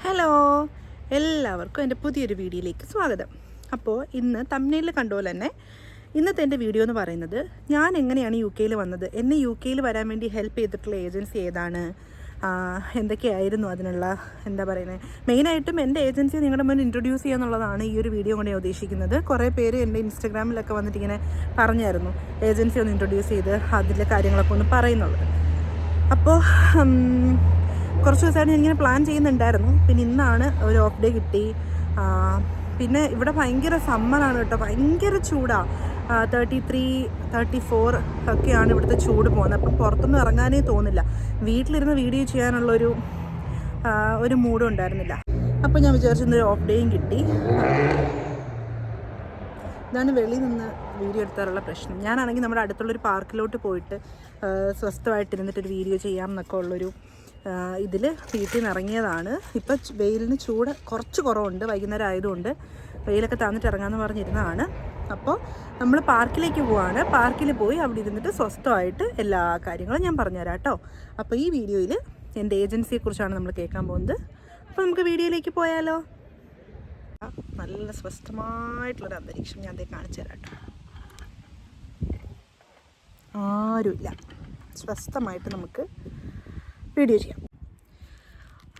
Hello, എല്ലാവർക്കും എൻ്റെ പുതിയൊരു വീഡിയോയിലേക്ക് സ്വാഗതം. അപ്പോൾ ഇന്ന് തമ്പ്നെയിലിൽ കണ്ട പോലെ തന്നെ ഇന്നത്തെ എൻ്റെ വീഡിയോ എന്ന് പറയുന്നത് ഞാൻ എങ്ങനെയാണ് യു കെയിൽ വന്നത്, എന്നെ യു കെയിൽ വരാൻ വേണ്ടി ഹെൽപ്പ് ചെയ്തിട്ടുള്ള ഏജൻസി ഏതാണ്, എന്തൊക്കെയായിരുന്നു അതിനുള്ള എന്താ പറയുന്നത്, മെയിനായിട്ടും എൻ്റെ ഏജൻസിയെ നിങ്ങളുടെ മുന്നിൽ ഇൻട്രൊഡ്യൂസ് ചെയ്യുക എന്നുള്ളതാണ് ഈ ഒരു വീഡിയോ കൊണ്ട് ഞാൻ ഉദ്ദേശിക്കുന്നത്. കുറേ പേര് എൻ്റെ ഇൻസ്റ്റഗ്രാമിലൊക്കെ വന്നിട്ട് ഇങ്ങനെ പറഞ്ഞായിരുന്നു ഏജൻസി ഒന്ന് ഇൻട്രൊഡ്യൂസ് ചെയ്ത് അതിലെ കാര്യങ്ങളൊക്കെ ഒന്ന് പറയുന്നുള്ളത്. അപ്പോൾ കുറച്ച് ദിവസമായിട്ട് ഞാനിങ്ങനെ പ്ലാൻ ചെയ്യുന്നുണ്ടായിരുന്നു. പിന്നെ ഇന്നാണ് ഒരു ഓഫ് ഡേ കിട്ടി. പിന്നെ ഇവിടെ ഭയങ്കര സമ്മറാണ് കേട്ടോ, ഭയങ്കര ചൂടാണ്. 33, 34 ഒക്കെയാണ് ഇവിടുത്തെ ചൂട് പോകുന്നത്. അപ്പം പുറത്തൊന്നും ഇറങ്ങാനേ തോന്നില്ല. വീട്ടിലിരുന്ന് വീഡിയോ ചെയ്യാനുള്ളൊരു മൂഡും ഉണ്ടായിരുന്നില്ല. അപ്പോൾ ഞാൻ വിചാരിച്ചൊരു ഓഫ് ഡേയും കിട്ടി. ഇതാണ് വെളിയിൽ നിന്ന് വീഡിയോ എടുത്താറുള്ള പ്രശ്നം. ഞാനാണെങ്കിൽ നമ്മുടെ അടുത്തുള്ളൊരു പാർക്കിലോട്ട് പോയിട്ട് സ്വസ്ഥമായിട്ടിരുന്നിട്ടൊരു വീഡിയോ ചെയ്യാം എന്നൊക്കെ ഉള്ളൊരു ഇതിൽ വീട്ടിൽ നിന്ന് ഇറങ്ങിയതാണ്. ഇപ്പം വെയിലിന് ചൂട് കുറച്ച് കുറവുണ്ട്, വൈകുന്നേരം ആയതുകൊണ്ട് വെയിലൊക്കെ താന്നിട്ട് ഇറങ്ങാമെന്ന് പറഞ്ഞിരുന്നതാണ്. അപ്പോൾ നമ്മൾ പാർക്കിലേക്ക് പോവാണ്. പാർക്കിൽ പോയി അവിടെ ഇരുന്നിട്ട് സ്വസ്ഥമായിട്ട് എല്ലാ കാര്യങ്ങളും ഞാൻ പറഞ്ഞുതരാം കേട്ടോ. അപ്പോൾ ഈ വീഡിയോയിൽ എൻ്റെ ഏജൻസിയെക്കുറിച്ചാണ് നമ്മൾ കേൾക്കാൻ പോകുന്നത്. അപ്പോൾ നമുക്ക് വീഡിയോയിലേക്ക് പോയാലോ. നല്ല സ്വസ്ഥമായിട്ടുള്ളൊരു അന്തരീക്ഷം ഞാൻ അതേ കാണിച്ചു തരാം കേട്ടോ. ആരുമില്ല, സ്വസ്ഥമായിട്ട് നമുക്ക് വീഡിയോ ചെയ്യാം.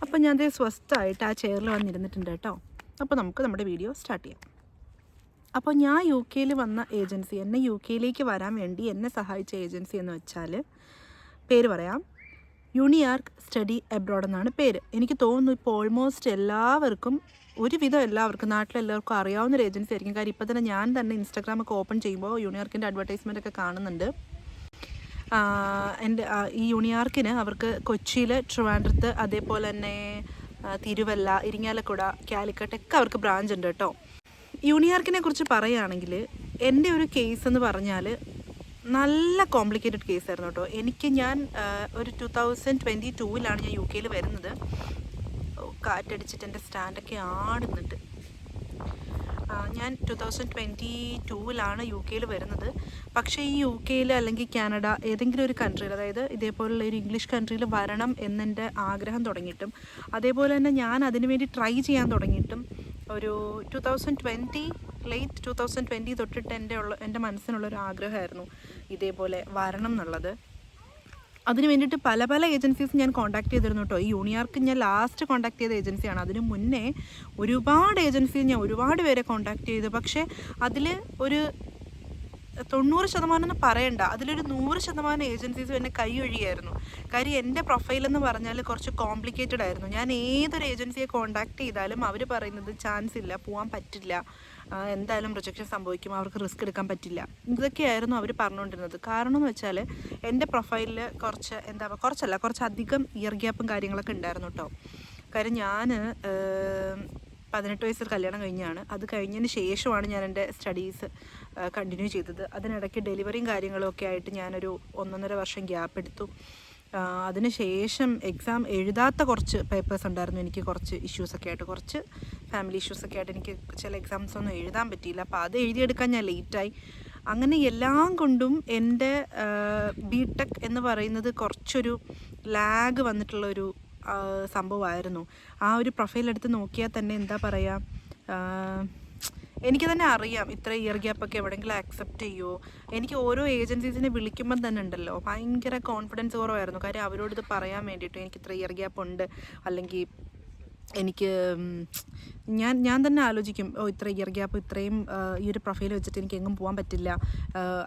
അപ്പോൾ ഞാൻ അതേ സ്വസ്ഥമായിട്ട് ആ ചെയറിൽ വന്നിരുന്നിട്ടുണ്ട് കേട്ടോ. അപ്പോൾ നമുക്ക് നമ്മുടെ വീഡിയോ സ്റ്റാർട്ട് ചെയ്യാം. അപ്പോൾ ഞാൻ യു കെയിൽ വന്ന ഏജൻസി, എന്നെ യു കെയിലേക്ക് വരാൻ വേണ്ടി എന്നെ സഹായിച്ച ഏജൻസി എന്ന് വെച്ചാൽ പേര് പറയാം, യൂണിയാർക്ക് സ്റ്റഡി എബ്രോഡ് എന്നാണ് പേര്. എനിക്ക് തോന്നുന്നു ഇപ്പോൾ ഓൾമോസ്റ്റ് ഒരുവിധം എല്ലാവർക്കും നാട്ടിലെല്ലാവർക്കും അറിയാവുന്നൊരു ഏജൻസി ആയിരിക്കും. കാര്യം ഇപ്പോൾ തന്നെ ഞാൻ തന്നെ ഇൻസ്റ്റാഗ്രാമൊക്കെ ഓപ്പൺ ചെയ്യുമ്പോൾ യൂണിയാർക്കിൻ്റെ അഡ്വർടൈസ്മെൻ്റ് ഒക്കെ കാണുന്നുണ്ട്. ഈ യൂണിയാർക്കിന് അവർക്ക് കൊച്ചിയിൽ, ട്രിവാൻഡ്രത്ത്, അതേപോലെ തന്നെ തിരുവല്ല, ഇരിങ്ങാലക്കുട, കാലിക്കറ്റ് ഒക്കെ അവർക്ക് ബ്രാഞ്ച് ഉണ്ട് കേട്ടോ. യൂണിയാർക്കിനെ കുറിച്ച് പറയുകയാണെങ്കിൽ എൻ്റെ ഒരു കേസ് എന്ന് പറഞ്ഞാൽ നല്ല കോംപ്ലിക്കേറ്റഡ് കേസായിരുന്നു കേട്ടോ. ഞാൻ ഒരു 2022 ഞാൻ യു കെയിൽ വരുന്നത്. കാറ്റടിച്ചിട്ട് എൻ്റെ സ്റ്റാൻഡൊക്കെ ആടുന്നുണ്ട്. ഞാൻ 2022 യു കെയിൽ വരുന്നത്. പക്ഷേ ഈ യു കെയിൽ അല്ലെങ്കിൽ കാനഡ ഏതെങ്കിലും ഒരു കൺട്രിയിൽ, അതായത് ഇതേപോലുള്ള ഒരു ഇംഗ്ലീഷ് കൺട്രിയിൽ വരണം എന്നെൻ്റെ ആഗ്രഹം തുടങ്ങിയിട്ടും അതേപോലെ തന്നെ ഞാൻ അതിനു വേണ്ടി ട്രൈ ചെയ്യാൻ തുടങ്ങിയിട്ടും ഒരു 2020 തൊട്ടിട്ട് എൻ്റെ മനസ്സിനുള്ളൊരു ആഗ്രഹമായിരുന്നു ഇതേപോലെ വരണം എന്നുള്ളത്. അതിന് വേണ്ടിയിട്ട് പല പല ഏജൻസീസ് ഞാൻ കോൺടാക്ട് ചെയ്തിരുന്നു കേട്ടോ. ഈ യൂണിയാർക്ക് ഞാൻ ലാസ്റ്റ് കോൺടാക്ട് ചെയ്ത ഏജൻസിയാണ്. അതിന് മുന്നേ ഒരുപാട് ഏജൻസീസ് ഞാൻ ഒരുപാട് പേരെ കോൺടാക്ട് ചെയ്തു. പക്ഷേ അതിൽ ഒരു 90% എന്ന് പറയണ്ട, അതിലൊരു 100% ഏജൻസീസും എന്നെ കൈയൊഴിയായിരുന്നു. കാര്യം എൻ്റെ പ്രൊഫൈലെന്ന് പറഞ്ഞാൽ കുറച്ച് കോംപ്ലിക്കേറ്റഡ് ആയിരുന്നു. ഞാൻ ഏതൊരു ഏജൻസിയെ കോൺടാക്ട് ചെയ്താലും അവർ പറയുന്നത് ചാൻസ് ഇല്ല, പോകാൻ പറ്റില്ല, എന്തായാലും റിജക്ഷൻ സംഭവിക്കും, അവർക്ക് റിസ്ക് എടുക്കാൻ പറ്റില്ല, ഇതൊക്കെയായിരുന്നു അവർ പറഞ്ഞുകൊണ്ടിരുന്നത്. കാരണം എന്ന് വെച്ചാൽ എൻ്റെ പ്രൊഫൈലിൽ കുറച്ചധികം ഇയർ ഗ്യാപ്പും കാര്യങ്ങളൊക്കെ ഉണ്ടായിരുന്നു കേട്ടോ. കാര്യം ഞാൻ 18 വയസ്സിൽ കല്യാണം കഴിഞ്ഞാണ്. അത് കഴിഞ്ഞതിന് ശേഷമാണ് ഞാൻ എൻ്റെ സ്റ്റഡീസ് കണ്ടിന്യൂ ചെയ്തത്. അതിനിടയ്ക്ക് ഡെലിവറിയും കാര്യങ്ങളും ഒക്കെ ആയിട്ട് ഞാനൊരു 1.5 വർഷം ഗ്യാപ്പ് എടുത്തു. അതിന് ശേഷം എക്സാം എഴുതാത്ത കുറച്ച് പേപ്പേഴ്സ് ഉണ്ടായിരുന്നു. എനിക്ക് കുറച്ച് ഇഷ്യൂസൊക്കെ ആയിട്ട്, കുറച്ച് ഫാമിലി ഇഷ്യൂസൊക്കെ ആയിട്ട് എനിക്ക് ചില എക്സാംസ് ഒന്നും എഴുതാൻ പറ്റിയില്ല. അപ്പോൾ അത് എഴുതിയെടുക്കാൻ ഞാൻ ലേറ്റായി. അങ്ങനെ എല്ലാം കൊണ്ടും എൻ്റെ ബിടെക് എന്ന് പറയുന്നത് കുറച്ചൊരു ലാഗ് വന്നിട്ടുള്ളൊരു സംഭവമായിരുന്നു. ആ ഒരു പ്രൊഫൈൽ എടുത്ത് നോക്കിയാൽ തന്നെ എന്താ പറയുക, എനിക്ക് തന്നെ അറിയാം ഇത്ര ഇയർ ഗ്യാപ്പൊക്കെ എവിടെയെങ്കിലും ആക്സെപ്റ്റ് ചെയ്യുമോ. എനിക്ക് ഓരോ ഏജൻസീസിനെ വിളിക്കുമ്പം തന്നെ ഉണ്ടല്ലോ ഭയങ്കര കോൺഫിഡൻസ് കുറവായിരുന്നു. കാര്യം അവരോട് ഇത് പറയാൻ വേണ്ടിയിട്ട് എനിക്ക് ഇത്ര ഇയർ ഗ്യാപ്പ് ഉണ്ട്, അല്ലെങ്കിൽ എനിക്ക് ഞാൻ തന്നെ ആലോചിക്കും, ഇത്ര ഇയർ ഗ്യാപ്പ്, ഇത്രയും ഈ ഒരു പ്രൊഫൈൽ വെച്ചിട്ട് എനിക്ക് എങ്ങും പോകാൻ പറ്റില്ല,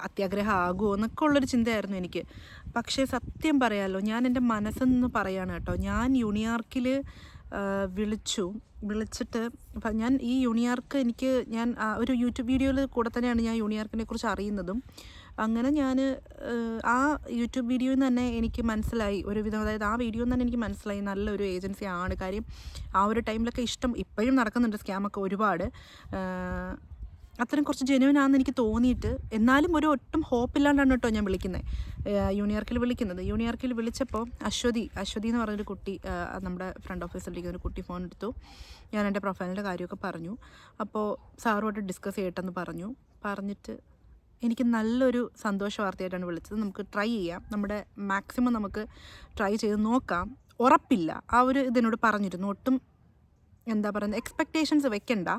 അത്യാഗ്രഹം ആകുമോ എന്നൊക്കെ ഉള്ളൊരു ചിന്തയായിരുന്നു എനിക്ക്. പക്ഷേ സത്യം പറയാമല്ലോ, ഞാൻ എൻ്റെ മനസ്സെന്ന് പറയുകയാണ് കേട്ടോ. ഞാൻ യൂണിയാർക്കിൽ വിളിച്ചിട്ട് ഞാൻ ഈ യൂണിയാർക്ക് ഞാൻ ഒരു യൂട്യൂബ് വീഡിയോയിൽ കൂടെ തന്നെയാണ് ഞാൻ യൂണിയാർക്കിനെ കുറിച്ച് അറിയുന്നതും. അങ്ങനെ ഞാൻ ആ യൂട്യൂബ് വീഡിയോയിൽ നിന്ന് തന്നെ എനിക്ക് മനസ്സിലായി ഒരുവിധം, അതായത് ആ വീഡിയോയിൽ നിന്ന് തന്നെ എനിക്ക് മനസ്സിലായി നല്ലൊരു ഏജൻസി ആണ്. കാര്യം ആ ഒരു ടൈമിലൊക്കെ ഇപ്പോഴും നടക്കുന്നുണ്ട് സ്കാമൊക്കെ ഒരുപാട്. അത്രയും കുറച്ച് ജെന്യുവനാണെന്ന് എനിക്ക് തോന്നിയിട്ട്, എന്നാലും ഒട്ടും ഹോപ്പില്ലാണ്ടാണ് കേട്ടോ ഞാൻ യൂണിയാർക്കിൽ വിളിക്കുന്നത്. യൂണിയാർക്കിൽ വിളിച്ചപ്പോൾ അശ്വതി എന്ന് പറഞ്ഞൊരു കുട്ടി, നമ്മുടെ ഫ്രണ്ട് ഓഫീസിലിരിക്കുന്ന ഒരു കുട്ടി ഫോൺ എടുത്തു. ഞാൻ എൻ്റെ പ്രൊഫൈലിൻ്റെ കാര്യമൊക്കെ പറഞ്ഞു. അപ്പോൾ സാറുമായിട്ട് ഡിസ്കസ് ചെയ്യട്ടെന്ന് പറഞ്ഞിട്ട് എനിക്ക് നല്ലൊരു സന്തോഷ വാർത്തയായിട്ടാണ് വിളിച്ചത്. നമുക്ക് ട്രൈ ചെയ്യാം, നമ്മുടെ മാക്സിമം നമുക്ക് ട്രൈ ചെയ്ത് നോക്കാം, ഉറപ്പില്ല, ആ ഒരു ഇതിനോട് പറഞ്ഞിരുന്നു. ഒട്ടും എന്താ പറയുന്നത്, എക്സ്പെക്റ്റേഷൻസ് വെക്കണ്ട,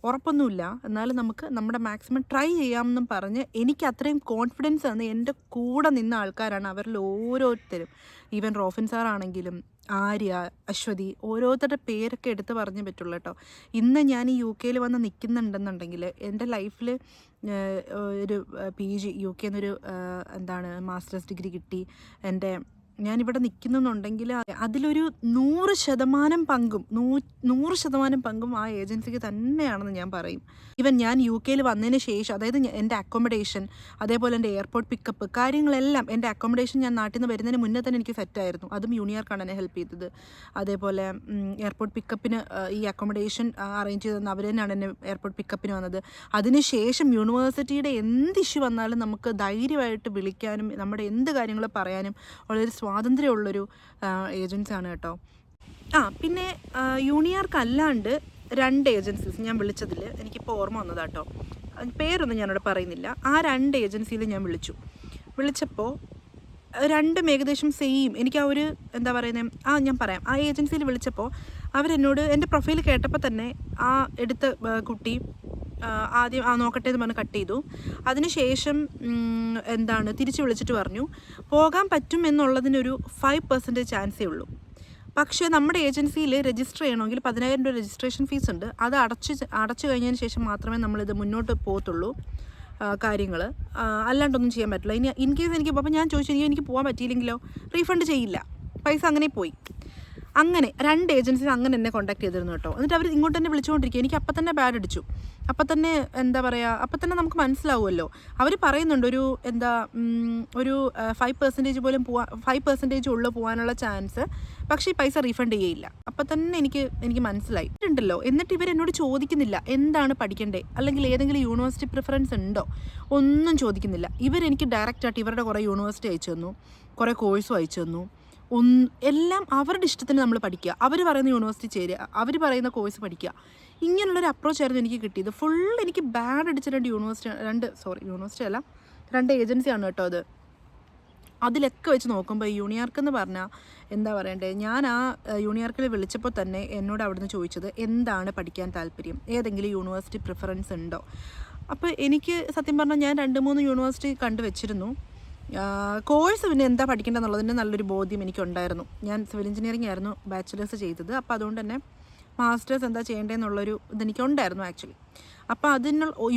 ഉറപ്പൊന്നുമില്ല, എന്നാലും നമുക്ക് നമ്മുടെ മാക്സിമം ട്രൈ ചെയ്യാമെന്നും പറഞ്ഞ് എനിക്ക് അത്രയും കോൺഫിഡൻസ് തന്ന് എൻ്റെ കൂടെ നിന്ന ആൾക്കാരാണ് അവരിൽ ഓരോരുത്തരും. ഈവൻ റോഫിൻ സാറാണെങ്കിലും ആര്യ, അശ്വതി, ഓരോരുത്തരുടെ പേരൊക്കെ എടുത്ത് പറഞ്ഞേ പറ്റുള്ളൂ കേട്ടോ. ഇന്ന് ഞാൻ ഈ UK വന്ന് നിൽക്കുന്നുണ്ടെന്നുണ്ടെങ്കിൽ എൻ്റെ ലൈഫിൽ ഒരു PG UK എന്നൊരു എന്താണ് മാസ്റ്റേഴ്സ് ഡിഗ്രി കിട്ടി, ഞാനിവിടെ നിൽക്കുന്നുണ്ടെങ്കിൽ അതിലൊരു 100% പങ്കും 100% പങ്കും ആ ഏജൻസിക്ക് തന്നെയാണെന്ന് ഞാൻ പറയും. ഈവൻ ഞാൻ UK വന്നതിന് ശേഷം, അതായത് എൻ്റെ അക്കോമഡേഷൻ, അതേപോലെ എൻ്റെ എയർപോർട്ട് പിക്കപ്പ് കാര്യങ്ങളെല്ലാം, എൻ്റെ അക്കോമഡേഷൻ ഞാൻ നാട്ടിൽ നിന്ന് വരുന്നതിന് മുന്നേ തന്നെ എനിക്ക് സെറ്റായിരുന്നു. അതും യൂണിയാർക്കാണ് എന്നെ ഹെൽപ്പ് ചെയ്തത്. അതേപോലെ എയർപോർട്ട് പിക്കപ്പിന് ഈ അക്കോമഡേഷൻ അറേഞ്ച് ചെയ്ത് അവർ തന്നെയാണ് എന്നെ എയർപോർട്ട് പിക്കപ്പിന് വന്നത്. അതിനുശേഷം യൂണിവേഴ്സിറ്റിയുടെ എന്ത് ഇഷ്യൂ വന്നാലും നമുക്ക് ധൈര്യമായിട്ട് വിളിക്കാനും നമ്മുടെ എന്ത് കാര്യങ്ങൾ പറയാനും ഉള്ളൊരു സ്വാതന്ത്ര്യമുള്ളൊരു ഏജൻസിയാണ് കേട്ടോ. പിന്നെ യൂണിയാർക്കല്ലാണ്ട് 2 ഏജൻസീസ് ഞാൻ വിളിച്ചതിൽ എനിക്കിപ്പോൾ ഓർമ്മ വന്നതാട്ടോ. പേരൊന്നും ഞാനിവിടെ പറയുന്നില്ല. ആ 2 ഏജൻസിയിൽ ഞാൻ വിളിച്ചപ്പോൾ രണ്ടും ഏകദേശം സെയിം. എനിക്ക് ആ ഒരു എന്താ പറയുന്നത്, ഞാൻ പറയാം. ആ ഏജൻസിയിൽ വിളിച്ചപ്പോൾ അവരെന്നോട് എൻ്റെ പ്രൊഫൈൽ കേട്ടപ്പോൾ തന്നെ ആ എടുത്ത കുട്ടി ആദ്യം നോക്കട്ടെ എന്ന് പറഞ്ഞ് കട്ട് ചെയ്തു. അതിനുശേഷം തിരിച്ച് വിളിച്ചിട്ട് പറഞ്ഞു പോകാൻ പറ്റും എന്നുള്ളതിനൊരു 5% ചാൻസേ ഉള്ളൂ. പക്ഷേ നമ്മുടെ ഏജൻസിയിൽ രജിസ്റ്റർ ചെയ്യണമെങ്കിൽ 10,000 രൂപ രജിസ്ട്രേഷൻ ഫീസ് ഉണ്ട്. അത് അടച്ചു കഴിഞ്ഞതിന് ശേഷം മാത്രമേ നമ്മളിത് മുന്നോട്ട് പോകത്തുള്ളൂ കാര്യങ്ങൾ. അല്ലാണ്ടൊന്നും ചെയ്യാൻ പറ്റില്ല. ഇനി ഇൻ കേസ് അപ്പോൾ ഞാൻ ചോദിച്ചു എനിക്ക് പോകാൻ പറ്റിയില്ലെങ്കിലോ, റീഫണ്ട് ചെയ്യില്ല, പൈസ അങ്ങനെ പോയി. അങ്ങനെ 2 ഏജൻസീസ് അങ്ങനെ എന്നെ കോൺടാക്ട് ചെയ്തിരുന്നു കേട്ടോ. എന്നിട്ട് അവർ ഇങ്ങോട്ട് തന്നെ വിളിച്ചുകൊണ്ടിരിക്കുക. എനിക്ക് അപ്പം തന്നെ ബാഡ് അടിച്ചു. അപ്പം തന്നെ എന്താ പറയുക, അപ്പം തന്നെ നമുക്ക് മനസ്സിലാവുമല്ലോ. അവർ പറയുന്നുണ്ട് ഒരു 5% പോലും 5% ഉള്ളു പോകാനുള്ള ചാൻസ്, പക്ഷേ ഈ പൈസ റീഫണ്ട് ചെയ്യില്ല. അപ്പം തന്നെ എനിക്ക് മനസ്സിലായി ഉണ്ടല്ലോ. എന്നിട്ട് ഇവരെന്നോട് ചോദിക്കുന്നില്ല എന്താണ് പഠിക്കണ്ടേ, അല്ലെങ്കിൽ ഏതെങ്കിലും യൂണിവേഴ്സിറ്റി പ്രിഫറൻസ് ഉണ്ടോ, ഒന്നും ചോദിക്കുന്നില്ല. ഇവരെനിക്ക് ഡയറക്റ്റായിട്ട് ഇവരുടെ കുറേ യൂണിവേഴ്സിറ്റി അയച്ചു തന്നു, കുറേ കോഴ്സും അയച്ചു തന്നു. എല്ലാം അവരുടെ ഇഷ്ടത്തിന് നമ്മൾ പഠിക്കുക, അവർ പറയുന്ന യൂണിവേഴ്സിറ്റി ചേരുക, അവർ പറയുന്ന കോഴ്സ് പഠിക്കുക. ഇങ്ങനെയുള്ളൊരു അപ്രോച്ചായിരുന്നു എനിക്ക് കിട്ടിയത്. എനിക്ക് ബാഡ് അടിച്ച 2 ഏജൻസിയാണ് കേട്ടോ അത്. അതിലൊക്കെ വെച്ച് നോക്കുമ്പോൾ യൂണിയാർക്ക് എന്ന് പറഞ്ഞാൽ എന്താ പറയണ്ടേ, ഞാൻ ആ യൂണിയാർക്കിൽ വിളിച്ചപ്പോൾ തന്നെ എന്നോട് അവിടുന്ന് ചോദിച്ചത് എന്താണ് പഠിക്കാൻ താല്പര്യം, ഏതെങ്കിലും യൂണിവേഴ്സിറ്റി പ്രിഫറൻസ് ഉണ്ടോ. അപ്പോൾ എനിക്ക് സത്യം പറഞ്ഞാൽ ഞാൻ 2-3 യൂണിവേഴ്സിറ്റി കണ്ടുവച്ചിരുന്നു. കോഴ്സ് പിന്നെ എന്താ പഠിക്കേണ്ടതെന്നുള്ളതിൻ്റെ നല്ലൊരു ബോധ്യം എനിക്കുണ്ടായിരുന്നു. ഞാൻ സിവിൽ എഞ്ചിനീയറിംഗ് ആയിരുന്നു ബാച്ചിലേഴ്സ് ചെയ്തത്. അപ്പോൾ അതുകൊണ്ട് തന്നെ മാസ്റ്റേഴ്സ് എന്താ ചെയ്യേണ്ടതെന്നുള്ളൊരു ഇതെനിക്കുണ്ടായിരുന്നു ആക്ച്വലി. അപ്പോൾ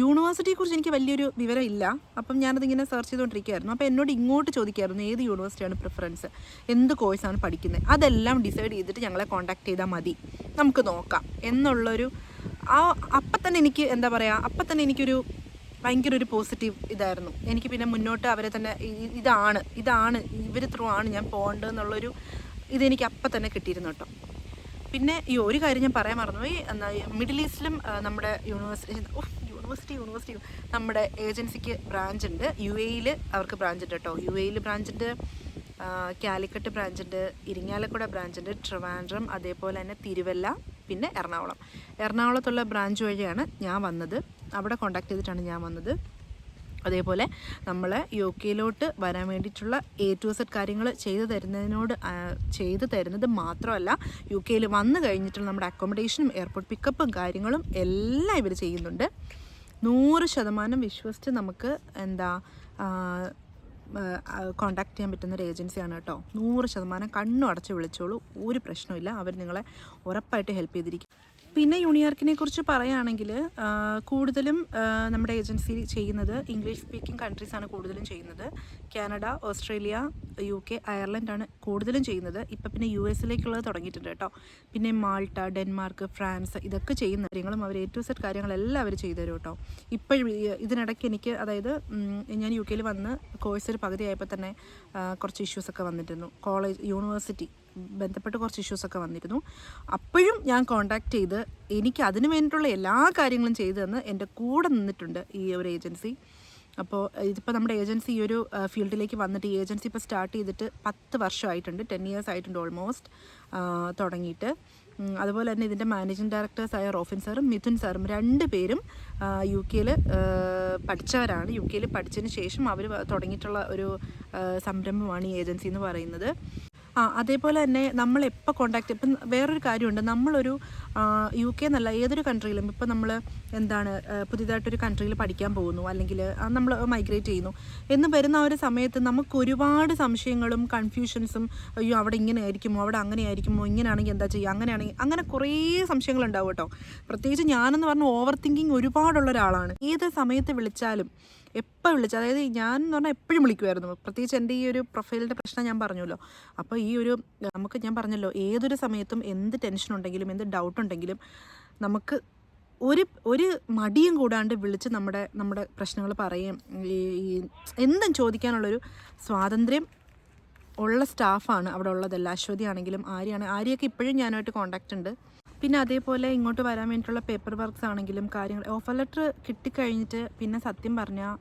യൂണിവേഴ്സിറ്റിയെക്കുറിച്ച് എനിക്ക് വലിയൊരു വിവരം ഇല്ല. അപ്പം ഞാനതിങ്ങനെ സെർച്ച് ചെയ്തുകൊണ്ടിരിക്കുകയായിരുന്നു. അപ്പോൾ എന്നോട് ഇങ്ങോട്ട് ചോദിക്കുമായിരുന്നു ഏത് യൂണിവേഴ്സിറ്റിയാണ് പ്രിഫറൻസ്, എന്ത് കോഴ്സാണ് പഠിക്കുന്നത്, അതെല്ലാം ഡിസൈഡ് ചെയ്തിട്ട് ഞങ്ങളെ കോൺടാക്ട് ചെയ്താൽ മതി, നമുക്ക് നോക്കാം എന്നുള്ളൊരു അപ്പം തന്നെ എനിക്ക് എന്താ പറയുക, അപ്പം തന്നെ എനിക്കൊരു ഭയങ്കര ഒരു പോസിറ്റീവ് ഇതായിരുന്നു. എനിക്ക് പിന്നെ മുന്നോട്ട് അവരെ തന്നെ ഇതാണ് ഇവർ ത്രൂ ആണ് ഞാൻ പോകേണ്ടതെന്നുള്ളൊരു ഇതെനിക്ക് അപ്പം തന്നെ കിട്ടിയിരുന്നു കേട്ടോ. പിന്നെ ഈ ഒരു കാര്യം ഞാൻ പറയാൻ മറന്നുപോയി. മിഡിൽ ഈസ്റ്റിലും നമ്മുടെ യൂണിവേഴ്സിറ്റി നമ്മുടെ ഏജൻസിക്ക് ബ്രാഞ്ച് ഉണ്ട്. UAE അവർക്ക് ബ്രാഞ്ച് ഉണ്ട് കേട്ടോ. UAE ബ്രാഞ്ച് ഉണ്ട്, കാലിക്കറ്റ് ബ്രാഞ്ച് ഉണ്ട്, ഇരിങ്ങാലക്കുട ബ്രാഞ്ച് ഉണ്ട്, ട്രിവാൻഡ്രം, അതേപോലെ തന്നെ തിരുവല്ല, പിന്നെ എറണാകുളത്തുള്ള ബ്രാഞ്ച് വഴിയാണ് ഞാൻ വന്നത്. അവിടെ കോൺടാക്ട് ചെയ്തിട്ടാണ് ഞാൻ വന്നത്. അതേപോലെ നമ്മൾ UK വരാൻ വേണ്ടിയിട്ടുള്ള A to Z കാര്യങ്ങൾ ചെയ്തു തരുന്നത് മാത്രമല്ല, UK വന്നു കഴിഞ്ഞിട്ടുള്ള നമ്മുടെ അക്കോമഡേഷനും എയർപോർട്ട് പിക്കപ്പും കാര്യങ്ങളും എല്ലാം ഇവർ ചെയ്യുന്നുണ്ട്. 100% വിശ്വസിച്ച് നമുക്ക് കോൺടാക്ട് ചെയ്യാൻ പറ്റുന്നൊരു ഏജൻസിയാണ് കേട്ടോ. 100% കണ്ണും അടച്ച് വിളിച്ചോളൂ, ഒരു പ്രശ്നമില്ല, അവർ നിങ്ങളെ ഉറപ്പായിട്ട് ഹെൽപ്പ് ചെയ്തിരിക്കും. പിന്നെ യൂണിയാർക്കിനെ കുറിച്ച് പറയുകയാണെങ്കിൽ കൂടുതലും നമ്മുടെ ഏജൻസി ചെയ്യുന്നത് ഇംഗ്ലീഷ് സ്പീക്കിംഗ് കൺട്രീസാണ് കൂടുതലും ചെയ്യുന്നത്. കാനഡ, ഓസ്ട്രേലിയ, UK, അയർലൻഡാണ് കൂടുതലും ചെയ്യുന്നത്. ഇപ്പം പിന്നെ US തുടങ്ങിയിട്ടുണ്ട് കേട്ടോ. പിന്നെ മാൾട്ട, ഡെൻമാർക്ക്, ഫ്രാൻസ്, ഇതൊക്കെ ചെയ്യുന്ന കാര്യങ്ങളും അവർ A to Z കാര്യങ്ങളെല്ലാം അവർ ചെയ്തു തരും കേട്ടോ. ഇപ്പോഴും ഇതിനിടയ്ക്ക് എനിക്ക്, അതായത് ഞാൻ UK വന്ന് കോഴ്സ് ഒരു പകുതിയായപ്പോൾ തന്നെ കുറച്ച് ഇഷ്യൂസൊക്കെ വന്നിരുന്നു. യൂണിവേഴ്സിറ്റി ബന്ധപ്പെട്ട് കുറച്ച് ഇഷ്യൂസൊക്കെ വന്നിരുന്നു. അപ്പോഴും ഞാൻ കോൺടാക്ട് ചെയ്ത് എനിക്ക് അതിന് വേണ്ടിയിട്ടുള്ള എല്ലാ കാര്യങ്ങളും ചെയ്തു തന്ന് എൻ്റെ കൂടെ നിന്നിട്ടുണ്ട് ഈ ഒരു ഏജൻസി. അപ്പോൾ ഇതിപ്പോൾ നമ്മുടെ ഏജൻസി ഈ ഒരു ഫീൽഡിലേക്ക് വന്നിട്ട്, ഈ ഏജൻസി ഇപ്പോൾ സ്റ്റാർട്ട് ചെയ്തിട്ട് 10 വർഷമായിട്ടുണ്ട്, 10 years ആയിട്ടുണ്ട് ഓൾമോസ്റ്റ് തുടങ്ങിയിട്ട്. അതുപോലെ തന്നെ ഇതിൻ്റെ മാനേജിങ് ഡയറക്ടേഴ്സായ റോഫിൻ സാറും മിഥുൻ സാറും 2 പേരും UK പഠിച്ചവരാണ്. UK പഠിച്ചതിന് ശേഷം അവർ തുടങ്ങിയിട്ടുള്ള ഒരു സംരംഭമാണ് ഈ ഏജൻസി എന്ന് പറയുന്നത്. അതേപോലെ തന്നെ നമ്മളെപ്പോൾ കോൺടാക്ട് ഇപ്പം വേറൊരു കാര്യമുണ്ട്, നമ്മളൊരു UK എന്നല്ല ഏതൊരു കൺട്രിയിലും ഇപ്പം നമ്മൾ എന്താണ് പുതിയതായിട്ടൊരു കൺട്രിയിൽ പഠിക്കാൻ പോകുന്നു, അല്ലെങ്കിൽ നമ്മൾ മൈഗ്രേറ്റ് ചെയ്യുന്നു എന്ന് വരുന്ന ഒരു സമയത്ത് നമുക്ക് ഒരുപാട് സംശയങ്ങളും കൺഫ്യൂഷൻസും, അയ്യോ അവിടെ ഇങ്ങനെ ആയിരിക്കുമോ, അവിടെ അങ്ങനെ ആയിരിക്കുമോ, ഇങ്ങനെയാണെങ്കിൽ എന്താ ചെയ്യുക, അങ്ങനെയാണെങ്കിൽ അങ്ങനെ കുറേ സംശയങ്ങളുണ്ടാവും കേട്ടോ. പ്രത്യേകിച്ച് ഞാനെന്ന് പറഞ്ഞാൽ ഓവർ തിങ്കിങ് ഒരുപാടുള്ള ഒരാളാണ്. ഏത് സമയത്ത് വിളിച്ചാലും എപ്പോൾ വിളിച്ചാൽ, അതായത് ഞാൻ എന്ന് പറഞ്ഞാൽ എപ്പോഴും വിളിക്കുമായിരുന്നു. പ്രത്യേകിച്ച് എൻ്റെ ഈ ഒരു പ്രൊഫൈലിൻ്റെ പ്രശ്നം ഞാൻ പറഞ്ഞല്ലോ. അപ്പോൾ ഈ ഒരു നമുക്ക് ഞാൻ പറഞ്ഞല്ലോ, ഏതൊരു സമയത്തും എന്ത് ടെൻഷൻ ഉണ്ടെങ്കിലും എന്ത് ഡൗട്ട് ഉണ്ടെങ്കിലും നമുക്ക് ഒരു മടിയും കൂടാണ്ട് വിളിച്ച് നമ്മുടെ പ്രശ്നങ്ങൾ പറയും, ഈ എന്തും ചോദിക്കാനുള്ളൊരു സ്വാതന്ത്ര്യം ഉള്ള സ്റ്റാഫാണ് അവിടെ ഉള്ളതല്ല. അശ്വതി ആണെങ്കിലും ആര്യൊക്കെ ഇപ്പോഴും ഞാനുമായിട്ട് കോൺടാക്റ്റ് ഉണ്ട്. പിന്നെ അതേപോലെ ഇങ്ങോട്ട് വരാൻ വേണ്ടിയിട്ടുള്ള പേപ്പർ വർക്ക്സ് ആണെങ്കിലും കാര്യങ്ങൾ, ഓഫർ ലെറ്റർ കിട്ടിക്കഴിഞ്ഞിട്ട് പിന്നെ സത്യം പറഞ്ഞാൽ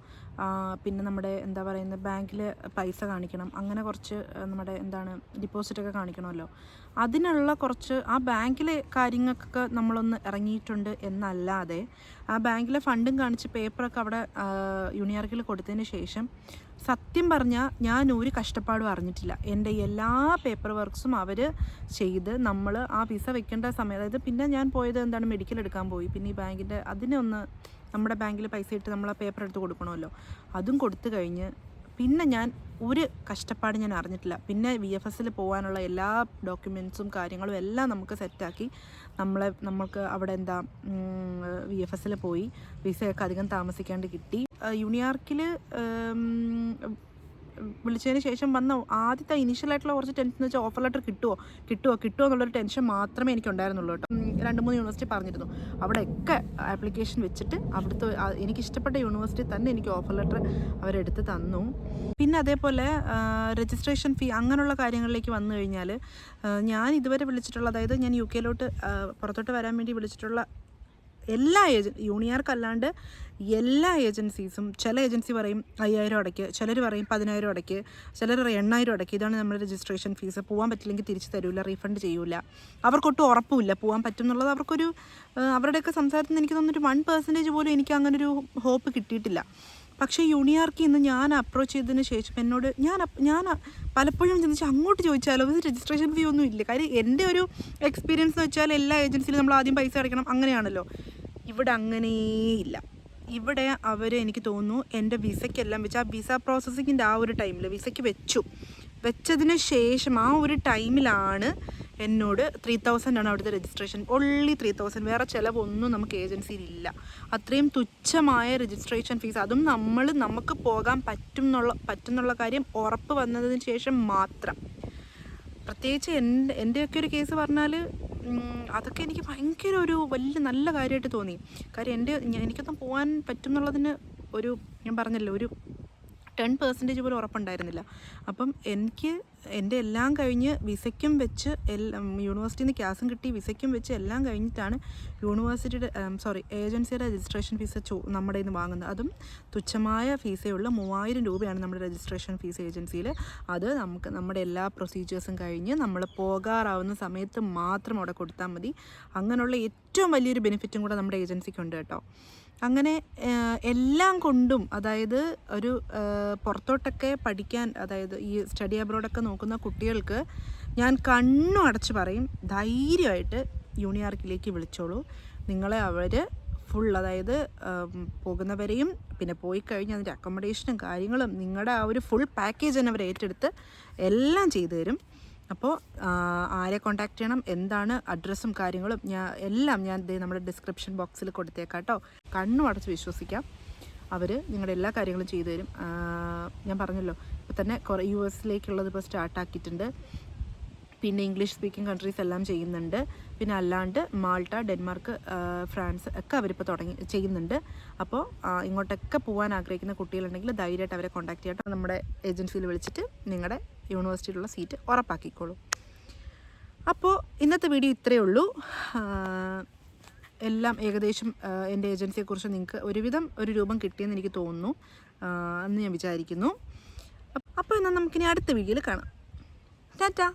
പിന്നെ നമ്മുടെ എന്താ പറയുന്നത് ബാങ്കിൽ പൈസ കാണിക്കണം, അങ്ങനെ കുറച്ച് നമ്മുടെ എന്താണ് ഡിപ്പോസിറ്റൊക്കെ കാണിക്കണമല്ലോ. അതിനുള്ള കുറച്ച് ആ ബാങ്കിലെ കാര്യങ്ങൾക്കൊക്കെ നമ്മളൊന്ന് ഇറങ്ങിയിട്ടുണ്ട് എന്നല്ലാതെ ആ ബാങ്കിലെ ഫണ്ടും കാണിച്ച് പേപ്പറൊക്കെ അവിടെ യൂണിയാർക്കിൽ കൊടുത്തതിന് ശേഷം സത്യം പറഞ്ഞാൽ ഞാൻ ഒരു കഷ്ടപ്പാടും അറിഞ്ഞിട്ടില്ല. എൻ്റെ എല്ലാ പേപ്പർ വർക്ക്സും അവർ ചെയ്ത് നമ്മൾ ആ വിസ വെക്കേണ്ട സമയം, അതായത് പിന്നെ ഞാൻ പോയത് എന്താണ് മെഡിക്കൽ എടുക്കാൻ പോയി, പിന്നെ ഈ ബാങ്കിൻ്റെ അതിനൊന്ന് നമ്മുടെ ബാങ്കിൽ പൈസ ഇട്ട് നമ്മൾ ആ പേപ്പർ എടുത്ത് കൊടുക്കണമല്ലോ, അതും കൊടുത്തു കഴിഞ്ഞ് പിന്നെ ഞാൻ ഒരു കഷ്ടപ്പാട് ഞാൻ അറിഞ്ഞിട്ടില്ല. പിന്നെ VFSൽ പോകാനുള്ള എല്ലാ ഡോക്യുമെൻറ്റ്സും കാര്യങ്ങളും എല്ലാം നമുക്ക് സെറ്റാക്കി നമ്മൾക്ക് അവിടെ എന്താ VFSൽ പോയി വിസയൊക്കെ അധികം താമസിക്കാണ്ട് കിട്ടി. യൂണിയാർക്കിൽ വിളിച്ചതിന് ശേഷം വന്ന ആദ്യത്തെ ഇനീഷ്യലായിട്ടുള്ള കുറച്ച് ടെൻഷൻ എന്ന് വെച്ചാൽ ഓഫർ ലെറ്റർ കിട്ടുമോ എന്നുള്ളൊരു ടെൻഷൻ മാത്രമേ എനിക്കുണ്ടായിരുന്നുള്ളൂ കേട്ടോ. 2-3 യൂണിവേഴ്സിറ്റി പറഞ്ഞിരുന്നു, അവിടെയൊക്കെ ആപ്ലിക്കേഷൻ വെച്ചിട്ട് അവിടുത്തെ എനിക്കിഷ്ടപ്പെട്ട യൂണിവേഴ്സിറ്റി തന്നെ എനിക്ക് ഓഫർ ലെറ്റർ അവരെടുത്ത് തന്നു. പിന്നെ അതേപോലെ രജിസ്ട്രേഷൻ ഫീ അങ്ങനെയുള്ള കാര്യങ്ങളിലേക്ക് വന്നു കഴിഞ്ഞാൽ ഞാൻ ഇതുവരെ വിളിച്ചിട്ടുള്ള, അതായത് ഞാൻ UK പുറത്തോട്ട് വരാൻ വേണ്ടി വിളിച്ചിട്ടുള്ള എല്ലാ യൂണിയാർക്കല്ലാണ്ട് എല്ലാ ഏജൻസീസും, ചില ഏജൻസി പറയും 5000 അടയ്ക്ക്, ചിലർ പറയും 10000 അടയ്ക്ക്, ചിലർ 8000 അടയ്ക്ക്, ഇതാണ് നമ്മുടെ രജിസ്ട്രേഷൻ ഫീസ്, പോകാൻ പറ്റില്ലെങ്കിൽ തിരിച്ച് തരില്ല, റീഫണ്ട് ചെയ്യൂല, അവർക്കൊട്ടും ഉറപ്പില്ല പോകാൻ പറ്റും എന്നുള്ളത്. അവർക്കൊരു അവരുടെയൊക്കെ സംസാരത്തിൽ നിന്ന് എനിക്ക് തോന്നുന്നൊരു 1% പോലും എനിക്ക് അങ്ങനൊരു ഹോപ്പ് കിട്ടിയിട്ടില്ല. പക്ഷേ യൂണിയാർക്കിൽ നിന്ന് ഞാൻ അപ്രോച്ച് ചെയ്തതിന് ശേഷം എന്നോട് ഞാൻ പലപ്പോഴും ചിന്തിച്ച് അങ്ങോട്ട് ചോദിച്ചാലോ ഇത് രജിസ്ട്രേഷൻ ഫീ ഒന്നും ഇല്ല. കാര്യം എൻ്റെ ഒരു എക്സ്പീരിയൻസ് എന്ന് വെച്ചാൽ എല്ലാ ഏജൻസിയിലും നമ്മൾ ആദ്യം പൈസ അടയ്ക്കണം, അങ്ങനെയാണല്ലോ. ഇവിടെ അങ്ങനെയില്ല. ഇവിടെ അവർ എനിക്ക് തോന്നുന്നു എൻ്റെ വിസയ്ക്കെല്ലാം വെച്ച് ആ വിസ പ്രോസസ്സിങ്ങിൻ്റെ ആ ഒരു ടൈമിൽ വിസയ്ക്ക് വെച്ചതിന് ശേഷം ആ ഒരു ടൈമിലാണ് എന്നോട് 3000 ആണ് അവിടുത്തെ രജിസ്ട്രേഷൻ, ഓൺലി 3000, വേറെ ചിലവൊന്നും നമുക്ക് ഏജൻസിയിലില്ല. അത്രയും തുച്ഛമായ രജിസ്ട്രേഷൻ ഫീസ്, അതും നമുക്ക് പോകാൻ പറ്റുന്നുള്ള കാര്യം ഉറപ്പ് വന്നതിന് ശേഷം മാത്രം. പ്രത്യേകിച്ച് എൻ്റെയൊക്കെ ഒരു കേസ് പറഞ്ഞാൽ അതൊക്കെ എനിക്ക് ഭയങ്കര ഒരു വലിയ നല്ല കാര്യമായിട്ട് തോന്നി. കാര്യം എനിക്കൊന്നും പോകാൻ പറ്റും എന്നുള്ളതിന് ഒരു ഞാൻ പറഞ്ഞല്ലോ ഒരു 10% പോലും ഉറപ്പുണ്ടായിരുന്നില്ല. അപ്പം എനിക്ക് എൻ്റെ എല്ലാം കഴിഞ്ഞ് വിസയ്ക്കും വെച്ച് യൂണിവേഴ്സിറ്റിയിൽ നിന്ന് ക്യാഷും കിട്ടി, വിസയ്ക്കും വെച്ച് എല്ലാം കഴിഞ്ഞിട്ടാണ് ഏജൻസിയുടെ രജിസ്ട്രേഷൻ ഫീസ് നമ്മുടെ നിന്ന് വാങ്ങുന്നത്. അതും തുച്ഛമായ ഫീസേ ഉള്ളൂ, 3000 രൂപയാണ് നമ്മുടെ രജിസ്ട്രേഷൻ ഫീസ് ഏജൻസിയിൽ. അത് നമുക്ക് നമ്മുടെ എല്ലാ പ്രൊസീജിയേഴ്സും കഴിഞ്ഞ് നമ്മൾ പോകാറാവുന്ന സമയത്ത് മാത്രം അവിടെ കൊടുത്താൽ മതി. അങ്ങനെയുള്ള ഏറ്റവും വലിയൊരു ബെനിഫിറ്റും കൂടെ നമ്മുടെ ഏജൻസിക്കുണ്ട് കേട്ടോ. അങ്ങനെ എല്ലാം കൊണ്ടും, അതായത് ഒരു പുറത്തോട്ടൊക്കെ പഠിക്കാൻ, അതായത് ഈ സ്റ്റഡി അബ്രോഡൊക്കെ നോക്കുന്ന കുട്ടികൾക്ക് ഞാൻ കണ്ണും അടച്ച് പറയും, ധൈര്യമായിട്ട് യൂണിയാർക്കിലേക്ക് വിളിച്ചോളൂ. നിങ്ങളെ അവർ ഫുൾ, അതായത് പോകുന്നവരെയും പിന്നെ പോയി കഴിഞ്ഞ് അതിൻ്റെ അക്കോമഡേഷനും കാര്യങ്ങളും നിങ്ങളുടെ ആ ഒരു ഫുൾ പാക്കേജ് തന്നെ അവർ ഏറ്റെടുത്ത് എല്ലാം ചെയ്തു തരും. അപ്പോൾ ആരെ കോൺടാക്റ്റ് ചെയ്യണം, എന്താണ് അഡ്രസ്സും കാര്യങ്ങളും എല്ലാം ഞാൻ നമ്മുടെ ഡിസ്ക്രിപ്ഷൻ ബോക്സിൽ കൊടുത്തേക്കാം കേട്ടോ. കണ്ണും അടച്ച് വിശ്വസിക്കാം, അവർ നിങ്ങളുടെ എല്ലാ കാര്യങ്ങളും ചെയ്തു തരും. ഞാൻ പറഞ്ഞല്ലോ ഇപ്പോൾ തന്നെ കുറേ US ഇപ്പോൾ സ്റ്റാർട്ടാക്കിയിട്ടുണ്ട്. പിന്നെ ഇംഗ്ലീഷ് സ്പീക്കിംഗ് കൺട്രീസ് എല്ലാം ചെയ്യുന്നുണ്ട്. പിന്നെ അല്ലാണ്ട് മാൾട്ട, ഡെൻമാർക്ക്, ഫ്രാൻസ് ഒക്കെ അവരിപ്പോൾ ചെയ്യുന്നുണ്ട്. അപ്പോൾ ഇങ്ങോട്ടൊക്കെ പോകാൻ ആഗ്രഹിക്കുന്ന കുട്ടികളുണ്ടെങ്കിൽ ധൈര്യമായിട്ട് അവരെ കോൺടാക്ട് ചെയ്യട്ടെ. നമ്മുടെ ഏജൻസിയിൽ വിളിച്ചിട്ട് നിങ്ങളുടെ യൂണിവേഴ്സിറ്റിയിലുള്ള സീറ്റ് ഉറപ്പാക്കിക്കോളൂ. അപ്പോൾ ഇന്നത്തെ വീഡിയോ ഇത്രയേ ഉള്ളൂ. എല്ലാം ഏകദേശം എൻ്റെ ഏജൻസിയെക്കുറിച്ച് നിങ്ങൾക്ക് ഒരുവിധം ഒരു രൂപം കിട്ടിയെന്ന് എനിക്ക് തോന്നുന്നു എന്ന് ഞാൻ വിചാരിക്കുന്നു. അപ്പോൾ എന്നാൽ നമുക്കിനി അടുത്ത വീഡിയോയിൽ കാണാം. ടാറ്റാ.